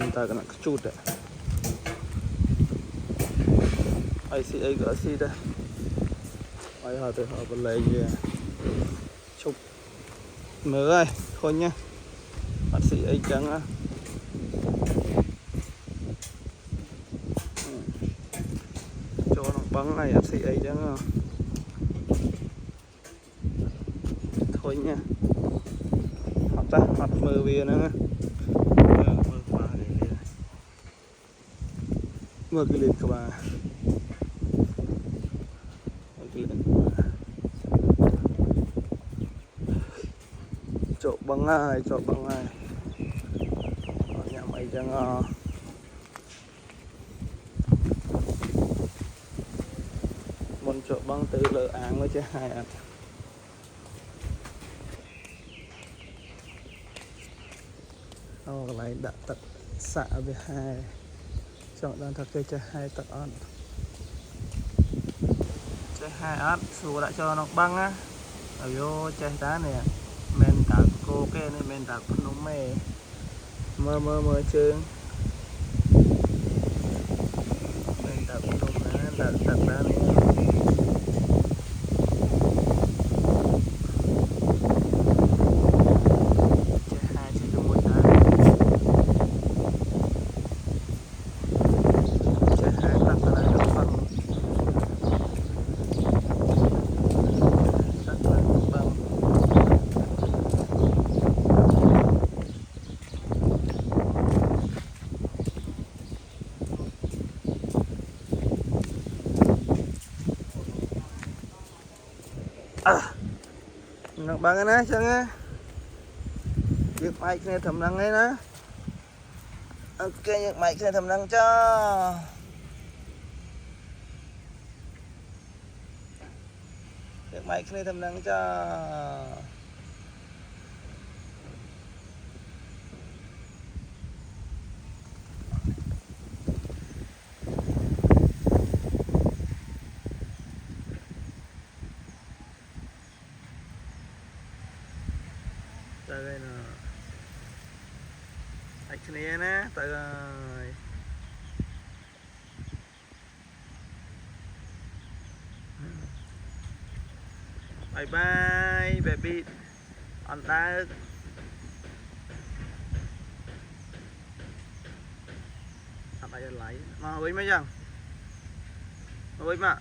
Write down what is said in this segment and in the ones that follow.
phần ta cái chút đấy ai xí ấy gỡ xí đây ai họ từ họ còn lấy gì chụp mới ơi thôi nhá bác sĩ ấy trắng á cho nó bắn này bác sĩ ấy trắng à. Thôi nha học ta mặt mờ về nữa mờ cái lên các bạn chỗ băng ai nhà mày chẳng một chỗ băng từ lỡ áng với chứ hai ạ lại đã tật xạ với hai chọn đang thật cây chơi hai tật on chơi hai át số đã cho nó băng á ở vô chơi đá này men đá cô cái này men đá phân nóng mè mơ chơi men đá phân nóng đá đá này nặng bằng cái này chẳng á việc máy này thầm năng ấy nè ok việc máy này thầm năng cho việc máy này thầm năng cho đây nè anh này nè tới rồi bye bye baby ăn ta ăn lại lại mà với mấy chẳng mà với mà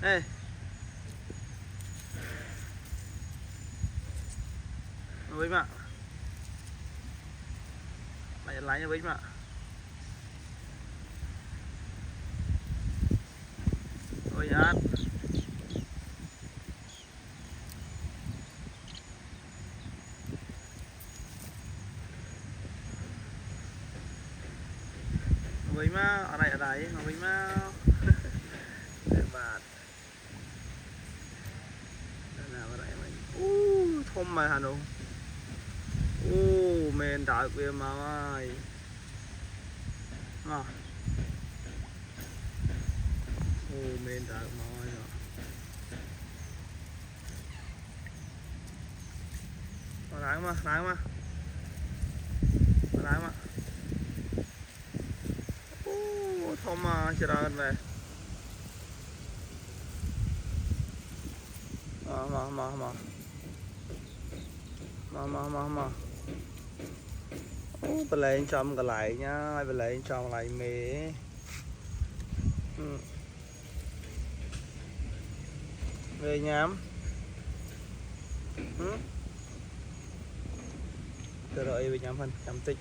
ê với mà lại lái nha với mà ôi ăn với mà ở đây với mà bạn nào ở đây mày thôm mà hả nó men đợi về mà ơi men đợi mà ơi láng mà thôm mà chưa ra về mà bên lên trong cái lại nhá bên lên trong lại mì về nhám rồi về nhám phân chăm tích